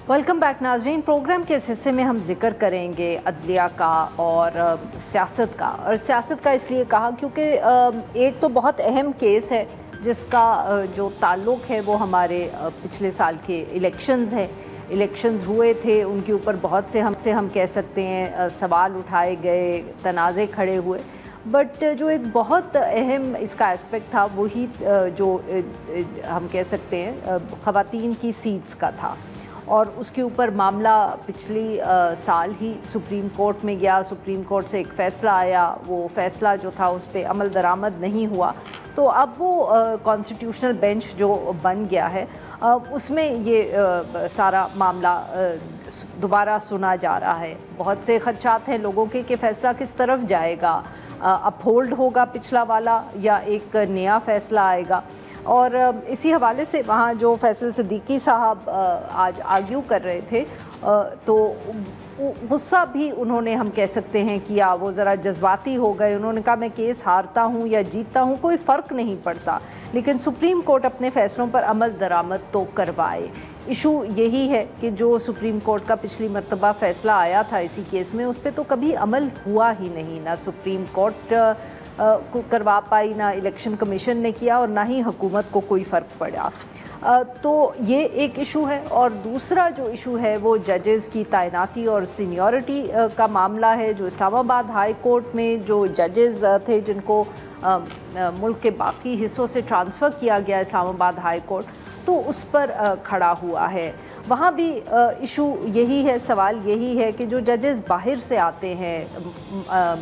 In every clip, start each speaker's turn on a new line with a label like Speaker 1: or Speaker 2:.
Speaker 1: Welcome back नाजरीन। Programme के इस हिस्से में हम जिक्र करेंगे अदलिया का और सियासत का। और सियासत का इसलिए कहा क्योंकि एक तो बहुत अहम केस है जिसका जो ताल्लुक़ है वो हमारे पिछले साल के इलेक्शंस हैं। इलेक्शंस हुए थे, उनके ऊपर बहुत से हम कह सकते हैं सवाल उठाए गए, तनाज़े खड़े हुए। बट जो एक बहुत अहम इसका एस्पेक्ट था वही जो हम कह सकते हैं ख़वातीन की सीट्स का था। और उसके ऊपर मामला पिछली साल ही सुप्रीम कोर्ट में गया। सुप्रीम कोर्ट से एक फ़ैसला आया, वो फ़ैसला जो था उस पर अमल दरामद नहीं हुआ। तो अब वो कॉन्स्टिट्यूशनल बेंच जो बन गया है उसमें ये सारा मामला दोबारा सुना जा रहा है। बहुत से खदशात हैं लोगों के कि फ़ैसला किस तरफ जाएगा, अपहोल्ड होगा पिछला वाला या एक नया फ़ैसला आएगा। और इसी हवाले से वहाँ जो फैसल सिद्दीकी साहब आज आर्ग्यू कर रहे थे तो गुस्सा भी उन्होंने हम कह सकते हैं किया, वो ज़रा जज्बाती हो गए। उन्होंने कहा मैं केस हारता हूँ या जीतता हूँ कोई फ़र्क नहीं पड़ता, लेकिन सुप्रीम कोर्ट अपने फ़ैसलों पर अमल दरामद तो करवाए। इशू यही है कि जो सुप्रीम कोर्ट का पिछली मरतबा फ़ैसला आया था इसी केस में, उस पर तो कभी अमल हुआ ही नहीं। ना सुप्रीम कोर्ट को करवा पाई, ना इलेक्शन कमीशन ने किया और ना ही हुकूमत को कोई फ़र्क पड़ा। तो ये एक इशू है। और दूसरा जो इशू है वो जजेस की तैनाती और सीनियरिटी का मामला है। जो इस्लामाबाद हाई कोर्ट में जो जजेस थे जिनको मुल्क के बाकी हिस्सों से ट्रांसफ़र किया गया इस्लामाबाद हाई कोर्ट, तो उस पर खड़ा हुआ है। वहाँ भी इशू यही है, सवाल यही है कि जो जजेस बाहर से आते हैं,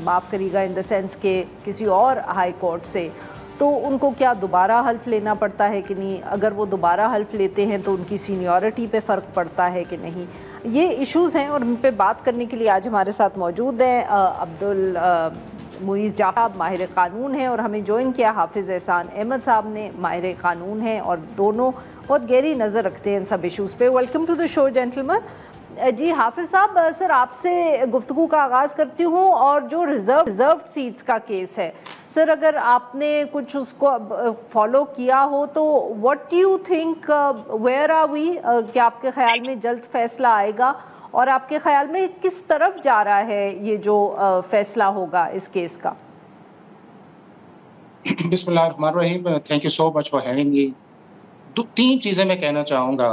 Speaker 1: माफ़ करिएगा इन द सेंस के किसी और हाई कोर्ट से, तो उनको क्या दोबारा हल्फ लेना पड़ता है कि नहीं? अगर वो दोबारा हल्फ लेते हैं तो उनकी सीनियरिटी पे फ़र्क पड़ता है कि नहीं? ये इश्यूज़ हैं और उन पे बात करने के लिए आज हमारे साथ मौजूद हैं अब्दुल मुईज़ जाफ़र, माहिर क़ानून हैं, और हमें ज्वाइन किया हाफिज़ एहसान अहमद साहब ने, माहिर क़ानून हैं और दोनों बहुत गहरी नज़र रखते हैं इन सब इशूज़ पे। Welcome to the show gentleman. जी हाफिज़ साहब, सर आपसे गुफ्तगू का आगाज़ करती हूँ। और जो रिज़र्व सीट्स का केस है सर, अगर आपने कुछ उसको फॉलो किया हो तो what do you think, where are we? क्या आपके ख्याल में जल्द फैसला आएगा और आपके ख्याल में किस तरफ जा रहा है ये जो फैसला होगा इस केस का?
Speaker 2: बिस्मिल्लाहिर्रहमानिर्रहीम, thank you so much for having me. तीन चीज़ें मैं कहना चाहूँगा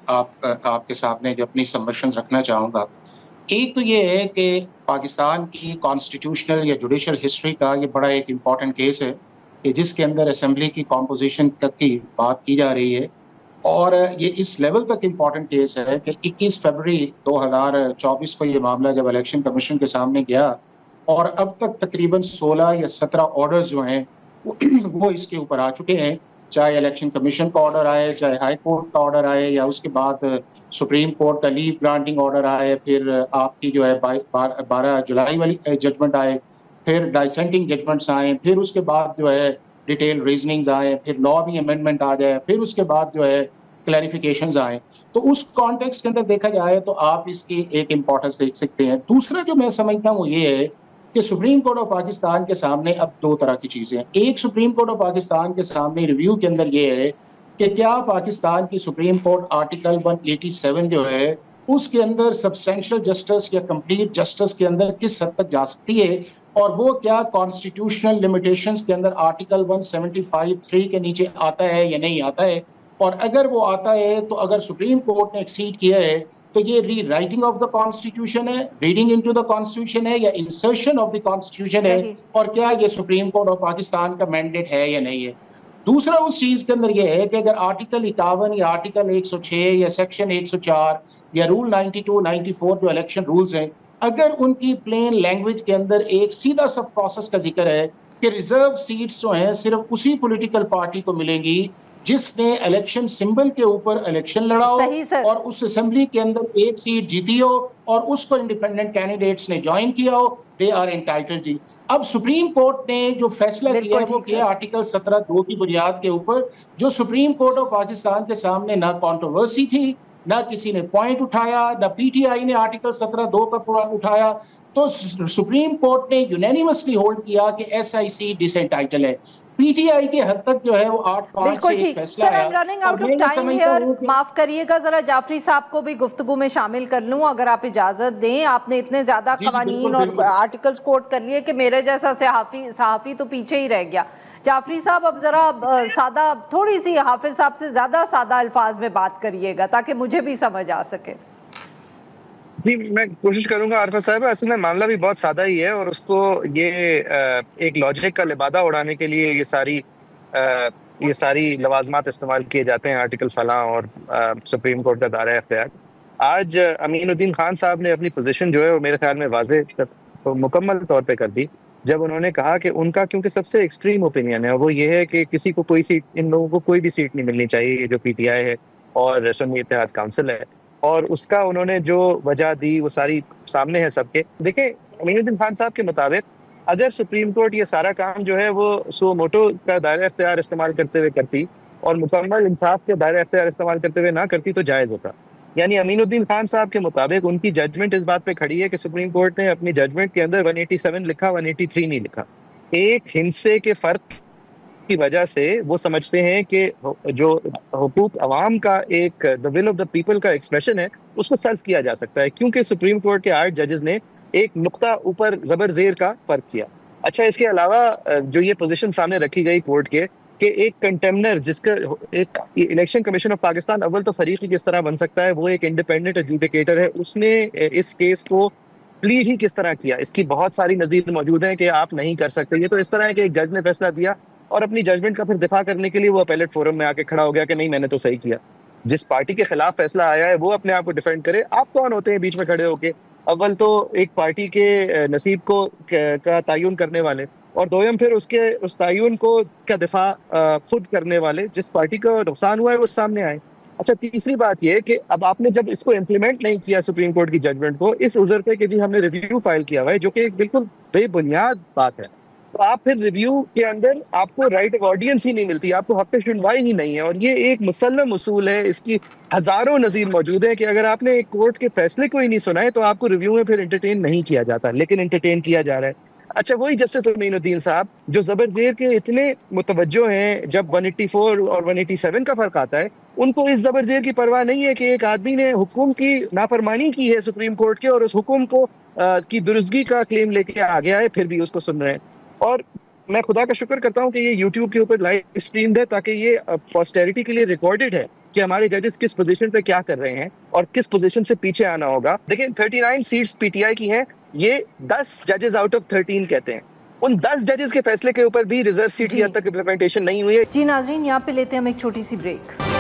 Speaker 2: आपके सामने, जो अपनी सबमिशंस रखना चाहूँगा। एक तो ये है कि पाकिस्तान की कॉन्स्टिट्यूशनल या जुडिशल हिस्ट्री का ये बड़ा एक इम्पॉर्टेंट केस है कि जिसके अंदर असेंबली की कॉम्पोजिशन तक की बात की जा रही है। और ये इस लेवल तक इम्पॉर्टेंट केस है कि 21 फरवरी 2024 को ये मामला जब इलेक्शन कमीशन के सामने गया और अब तक तकरीबन 16 या 17 ऑर्डर्स जो हैं वो इसके ऊपर आ चुके हैं। चाहे इलेक्शन कमीशन का ऑर्डर आए, चाहे हाई कोर्ट का ऑर्डर आए, या उसके बाद सुप्रीम कोर्ट का लीव ग्रांटिंग ऑर्डर आए, फिर आपकी जो है 12 जुलाई वाली जजमेंट आए, फिर डाइसेंटिंग जजमेंट्स आए, फिर उसके बाद जो है डिटेल रीजनिंग्स आए, फिर लॉ भी अमेंडमेंट आ जाए, फिर उसके बाद जो है क्लैरिफिकेशंस आए। तो उस कॉन्टेक्स्ट के अंदर देखा जाए तो आप इसकी एक इम्पोर्टेंस देख सकते हैं। दूसरा जो मैं समझता हूँ ये है कि सुप्रीम कोर्ट ऑफ पाकिस्तान के सामने अब दो तरह की चीज़ें हैं। एक, सुप्रीम कोर्ट ऑफ पाकिस्तान के सामने रिव्यू के अंदर ये है कि क्या पाकिस्तान की सुप्रीम कोर्ट आर्टिकल 187 जो है उसके अंदर सब्सटेंशियल जस्टिस या कंप्लीट जस्टिस के अंदर किस हद तक जा सकती है, और वो क्या कॉन्स्टिट्यूशनल लिमिटेशंस के अंदर आर्टिकल 175(3) के नीचे आता है या नहीं आता है। और अगर वो आता है तो अगर सुप्रीम कोर्ट ने एक्सीड किया है तो ये री राइटिंग ऑफ द कॉन्स्टिट्यूशन है, रीडिंग इनटू द कॉन्स्टिट्यूशन है, या इंसर्शन ऑफ द कॉन्स्टिट्यूशन है, और क्या ये सुप्रीम कोर्ट ऑफ पाकिस्तान का मैंडेट है या नहीं है। दूसरा उस चीज के अंदर यह है कि अगर आर्टिकल 51 या आर्टिकल 106 या सेक्शन 104 या रूल 92, 94 जो इलेक्शन रूल्स हैं, अगर उनकी प्लेन लैंग्वेज के अंदर एक सीधा सा प्रोसेस का जिक्र है कि रिजर्व सीट्स जो हैं सिर्फ उसी पॉलिटिकल पार्टी को मिलेंगी जिसने इलेक्शन सिंबल के ऊपर इलेक्शन लड़ा हो और उस असेंबली के अंदर एक सीट जीती हो और उसको इंडिपेंडेंट कैंडिडेट्स ने ज्वाइन किया हो, दे आर एंटाइटल्ड जी। अब सुप्रीम कोर्ट ने जो फैसला किया है वो किया आर्टिकल 17(2) की बुनियाद के ऊपर, जो सुप्रीम कोर्ट ऑफ पाकिस्तान के सामने ना कंट्रोवर्सी थी, ना किसी ने पॉइंट उठाया, ना पीटीआई ने आर्टिकल 17(2) का उठाया। तो सुप्रीम कोर्ट ने यूनैनिमसली होल्ड किया कि एसआईसी डिसएंटाइटल है। पीटीआई के हद तक जो है वो 8-5 से एक फैसला
Speaker 1: सर,
Speaker 2: आया।
Speaker 1: I am running out of time here, माफ करिएगा, जरा जाफरी साहब को भी गुफ्तगू में शामिल कर लूं अगर आप इजाजत दें। आपने इतने ज्यादा कवानीन और आर्टिकल्स कोट कर लिए कि मेरे जैसा सहाफी तो पीछे ही रह गया। जाफरी साहब, अब जरा सादा, थोड़ी सी हाफिज साहब से ज्यादा सादा अल्फाज में बात करिएगा ताकि मुझे भी समझ आ सके।
Speaker 3: जी, मैं कोशिश करूंगा आरफा साहब। असल में मामला भी बहुत सादा ही है और उसको ये एक लॉजिक का लिबादा उड़ाने के लिए ये सारी लवाजमात इस्तेमाल किए जाते हैं, आर्टिकल फलां और सुप्रीम कोर्ट का दायरा इख्तियार। आज अमीनुद्दीन खान साहब ने अपनी पोजीशन जो है वो मेरे ख्याल में वाज़ेह तो मुकम्मल तौर पे कर दी जब उन्होंने कहा कि उनका क्योंकि सबसे एक्सट्रीम ओपिनियन है वो ये है कि किसी को कोई सीट, इन लोगों को कोई भी सीट नहीं मिलनी चाहिए, ये जो पीटीआई है और सुन्नी इत्तेहाद काउंसिल है, और उसका उन्होंने जो वजह दी वो सारी सामने है सबके। देखिए, अमीनुद्दीन खान साहब के मुताबिक अगर सुप्रीम कोर्ट ये सारा काम जो है वो सो मोटो का दायरा इख्तियार इस्तेमाल करते हुए करती और मुकम्मल इंसाफ के दायरा इख्तियार इस्तेमाल करते हुए ना करती तो जायज़ होता। यानी अमीनुद्दीन खान साहब के मुताबिक उनकी जजमेंट इस बात पे खड़ी है कि सुप्रीम कोर्ट ने अपनी जजमेंट के अंदर 187 लिखा, 183 नहीं लिखा। एक हिस्से के फर्क की वजह से वो समझते हैं कि जो हुकूक अवाम का एक the will of the people का एक्सप्रेशन है उसको सर्व किया जा सकता है, क्योंकि सुप्रीम कोर्ट के 8 जजेस ने एक नुक्ता ऊपर जबर जेर का फर्क किया। अच्छा, इसके अलावा जो ये पोजीशन सामने रखी गई कोर्ट के कि एक कंटेमनर जिसका एक इलेक्शन कमीशन ऑफ पाकिस्तान अव्वल तो फरीक ही किस तरह बन सकता है, वो एक इंडिपेंडेंट एडजुडिकेटर है, उसने इस केस को प्लीड ही किस तरह किया, इसकी बहुत सारी नज़ीर मौजूद हैं कि आप नहीं कर सकते। ये तो इस तरह है कि एक जज ने फैसला दिया और अपनी जजमेंट का फिर दिफा करने के लिए वो अपीलेट फोरम में आके खड़ा हो गया कि नहीं, मैंने तो सही किया। जिस पार्टी के खिलाफ फैसला आया है वो अपने आप को डिफेंड करे। आप कौन होते हैं बीच में खड़े होके? अव्वल तो एक पार्टी के नसीब को का तयन करने वाले, और दोयम फिर उसके उस तयन को का दिफा खुद करने वाले। जिस पार्टी को नुकसान हुआ है वो सामने आए। अच्छा, तीसरी बात ये कि अब आपने जब इसको इम्प्लीमेंट नहीं किया सुप्रीम कोर्ट की जजमेंट को, इस उज़र पे कि जी हमने रिव्यू फाइल किया हुआ है, जो कि एक बिल्कुल बेबुनियाद बात है, तो आप फिर रिव्यू के अंदर आपको राइट ऑफ ऑडियंस ही नहीं मिलती, आपको हक सुनवाई ही नहीं है। और ये एक मुसल्लम उसूल है, इसकी हजारों नज़ीर मौजूद है कि अगर आपने एक कोर्ट के फैसले को ही नहीं सुना है तो आपको रिव्यू में फिर एंटरटेन नहीं किया जाता, लेकिन एंटरटेन किया जा रहा है। अच्छा, वही जस्टिस अमीनुद्दीन साहब जो जबर जेर के इतने मुतवज्जो हैं जब 184 और 187 का फर्क आता है, उनको इस जबर जेर की परवाह नहीं है कि एक आदमी ने हुक्म की नाफरमानी की है सुप्रीम कोर्ट के और उस हुक्म को की दुरुस्तगी का क्लेम लेके आ गया है, फिर भी उसको सुन रहे हैं। और मैं खुदा का शुक्र करता हूँ कि ये यूट्यूब के ऊपर लाइव स्ट्रीम्ड है ताकि ये पोस्टेरिटी के लिए रिकॉर्डेड है कि हमारे जजेस किस पोजीशन पे क्या कर रहे हैं और किस पोजीशन से पीछे आना होगा। देखिए, 39 सीट्स पीटीआई की हैं, ये 10 जजेस आउट ऑफ 13 कहते हैं। उन 10 जजेस के फैसले के ऊपर भी रिजर्व सीट की हद तक इम्प्लीमेंटेशन नहीं हुई है।
Speaker 1: जी नाजरीन, यहाँ पे लेते हैं हम एक छोटी सी ब्रेक।